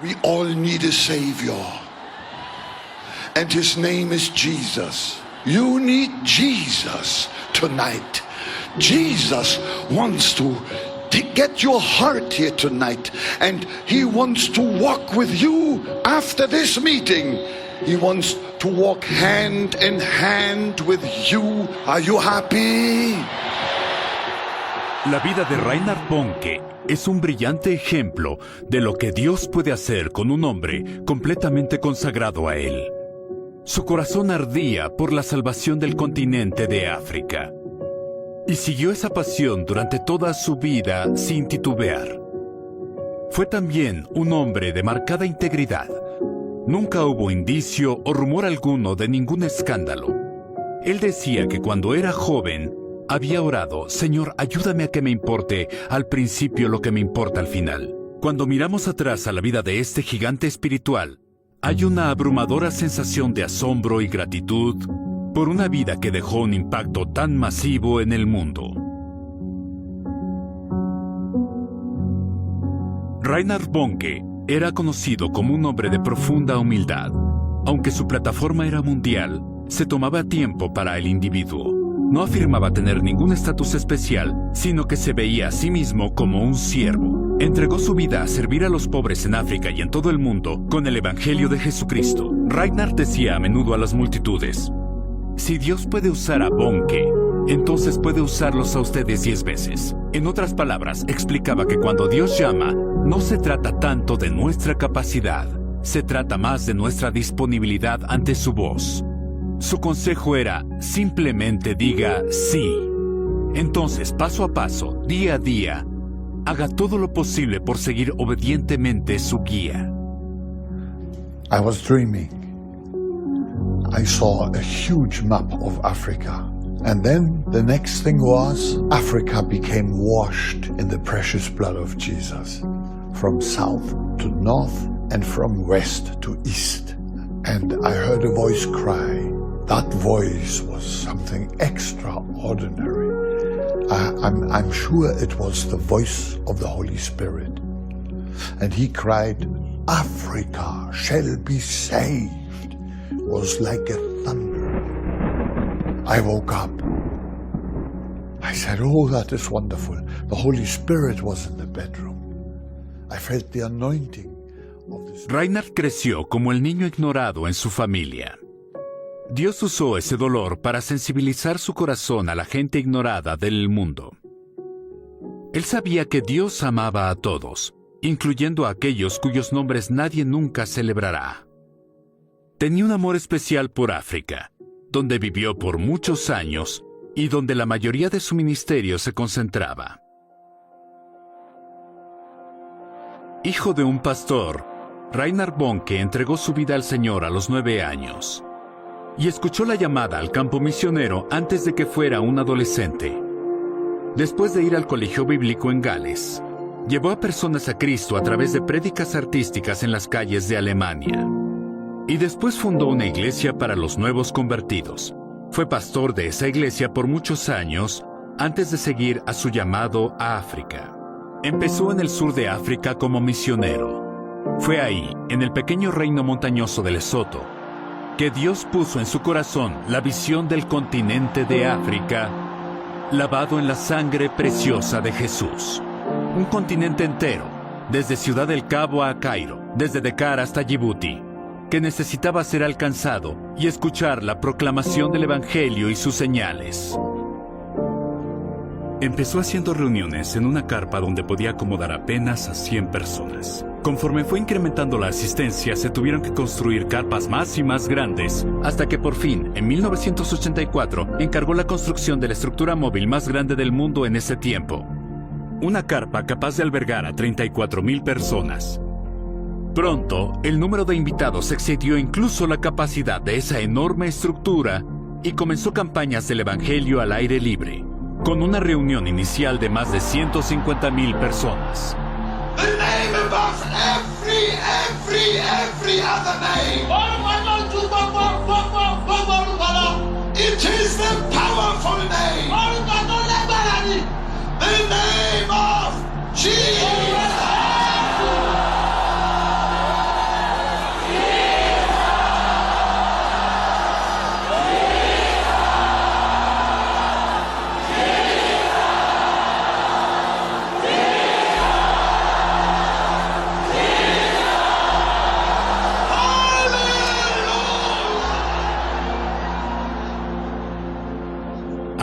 We all need a Savior, and His name is Jesus. You need Jesus tonight. Jesus wants to get your heart here tonight, and He wants to walk with you after this meeting. He wants to walk hand in hand with you. Are you happy? La vida de Reinhard Bonnke es un brillante ejemplo de lo que Dios puede hacer con un hombre completamente consagrado a Él. Su corazón ardía por la salvación del continente de África. Y siguió esa pasión durante toda su vida sin titubear. Fue también un hombre de marcada integridad. Nunca hubo indicio o rumor alguno de ningún escándalo. Él decía que cuando era joven, había orado: Señor, ayúdame a que me importe al principio lo que me importa al final. Cuando miramos atrás a la vida de este gigante espiritual, hay una abrumadora sensación de asombro y gratitud por una vida que dejó un impacto tan masivo en el mundo. Reinhard Bonnke era conocido como un hombre de profunda humildad. Aunque su plataforma era mundial, se tomaba tiempo para el individuo. No afirmaba tener ningún estatus especial, sino que se veía a sí mismo como un siervo. Entregó su vida a servir a los pobres en África y en todo el mundo con el Evangelio de Jesucristo. Reinhard decía a menudo a las multitudes: si Dios puede usar a Bonnke, entonces puede usarlos a ustedes 10 veces. En otras palabras, explicaba que cuando Dios llama, no se trata tanto de nuestra capacidad, se trata más de nuestra disponibilidad ante su voz. Su consejo era: simplemente diga sí. Entonces, paso a paso, día a día, haga todo lo posible por seguir obedientemente su guía. I was dreaming. I saw a huge map of Africa. And then the next thing was, Africa became washed in the precious blood of Jesus. From south to north and from west to east. And I heard a voice cry. That voice was something extraordinary. I'm sure it was the voice of the Holy Spirit. And he cried, Africa shall be saved. It was like a thunder. I woke up. I said, oh, that is wonderful. The Holy Spirit was in the bedroom. I felt the anointing of the Spirit. Reinhard creció como el niño ignorado en su familia. Dios usó ese dolor para sensibilizar su corazón a la gente ignorada del mundo. Él sabía que Dios amaba a todos, incluyendo a aquellos cuyos nombres nadie nunca celebrará. Tenía un amor especial por África, donde vivió por muchos años y donde la mayoría de su ministerio se concentraba. Hijo de un pastor, Reinhard Bonnke entregó su vida al Señor a los 9 años y escuchó la llamada al campo misionero antes de que fuera un adolescente. Después de ir al colegio bíblico en Gales, llevó a personas a Cristo a través de prédicas artísticas en las calles de Alemania. Y después fundó una iglesia para los nuevos convertidos. Fue pastor de esa iglesia por muchos años antes de seguir a su llamado a África. Empezó en el sur de África como misionero. Fue ahí, en el pequeño reino montañoso de Lesoto, que Dios puso en su corazón la visión del continente de África, lavado en la sangre preciosa de Jesús. Un continente entero, desde Ciudad del Cabo a Cairo, desde Dakar hasta Djibouti, que necesitaba ser alcanzado y escuchar la proclamación del Evangelio y sus señales. Empezó haciendo reuniones en una carpa donde podía acomodar apenas a 100 personas. Conforme fue incrementando la asistencia, se tuvieron que construir carpas más y más grandes, hasta que por fin, en 1984, encargó la construcción de la estructura móvil más grande del mundo en ese tiempo. Una carpa capaz de albergar a 34,000 personas. Pronto, el número de invitados excedió incluso la capacidad de esa enorme estructura y comenzó campañas del Evangelio al aire libre, con una reunión inicial de más de 150,000 personas. The name above every other name. It is the powerful name. The name of Jesus.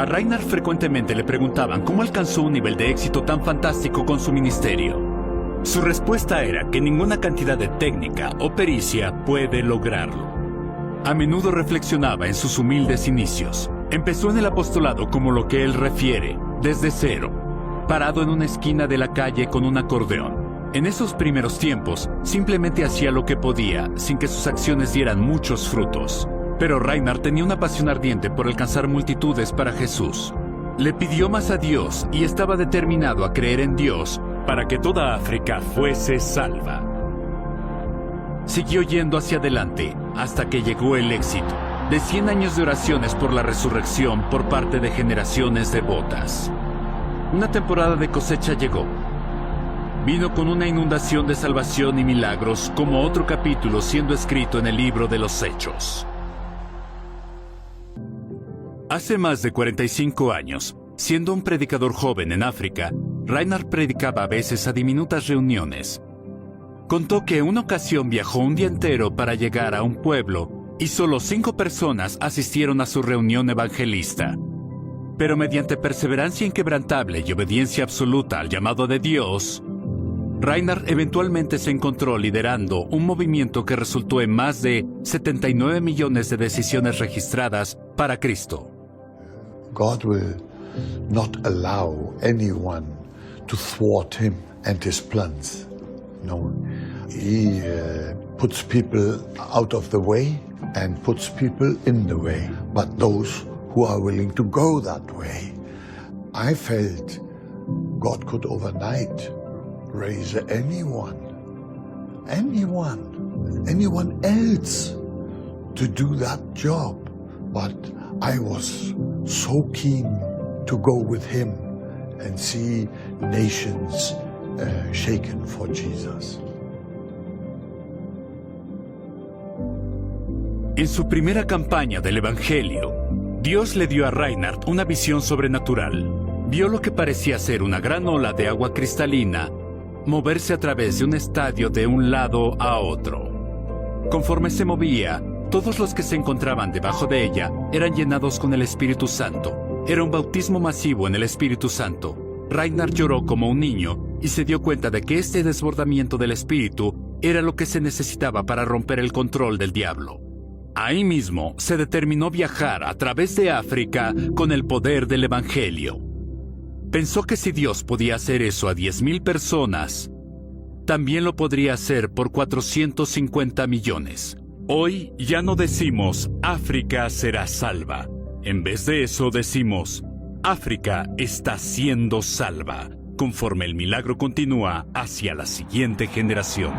A Reinhard frecuentemente le preguntaban cómo alcanzó un nivel de éxito tan fantástico con su ministerio. Su respuesta era que ninguna cantidad de técnica o pericia puede lograrlo. A menudo reflexionaba en sus humildes inicios. Empezó en el apostolado como lo que él refiere, desde cero, parado en una esquina de la calle con un acordeón. En esos primeros tiempos, simplemente hacía lo que podía, sin que sus acciones dieran muchos frutos. Pero Reinhard tenía una pasión ardiente por alcanzar multitudes para Jesús. Le pidió más a Dios y estaba determinado a creer en Dios para que toda África fuese salva. Siguió yendo hacia adelante hasta que llegó el éxito de 100 años de oraciones por la resurrección por parte de generaciones devotas. Una temporada de cosecha llegó. Vino con una inundación de salvación y milagros, como otro capítulo siendo escrito en el libro de los Hechos. Hace más de 45 años, siendo un predicador joven en África, Reinhard predicaba a veces a diminutas reuniones. Contó que en una ocasión viajó un día entero para llegar a un pueblo y solo 5 personas asistieron a su reunión evangelista. Pero mediante perseverancia inquebrantable y obediencia absoluta al llamado de Dios, Reinhard eventualmente se encontró liderando un movimiento que resultó en más de 79 millones de decisiones registradas para Cristo. God will not allow anyone to thwart him and his plans. No, he puts people out of the way and puts people in the way, but those who are willing to go that way. I felt God could overnight raise anyone else to do that job, but I was so keen to go with him and see nations shaken for Jesus. En su primera campaña del Evangelio, Dios le dio a Reinhard una visión sobrenatural. Vio lo que parecía ser una gran ola de agua cristalina moverse a través de un estadio de un lado a otro. Conforme se movía, todos los que se encontraban debajo de ella eran llenados con el Espíritu Santo. Era un bautismo masivo en el Espíritu Santo. Reinhard lloró como un niño y se dio cuenta de que este desbordamiento del Espíritu era lo que se necesitaba para romper el control del diablo. Ahí mismo se determinó viajar a través de África con el poder del Evangelio. Pensó que si Dios podía hacer eso a 10,000 personas, también lo podría hacer por 450 millones. Hoy ya no decimos África será salva. En vez de eso decimos África está siendo salva, conforme el milagro continúa hacia la siguiente generación.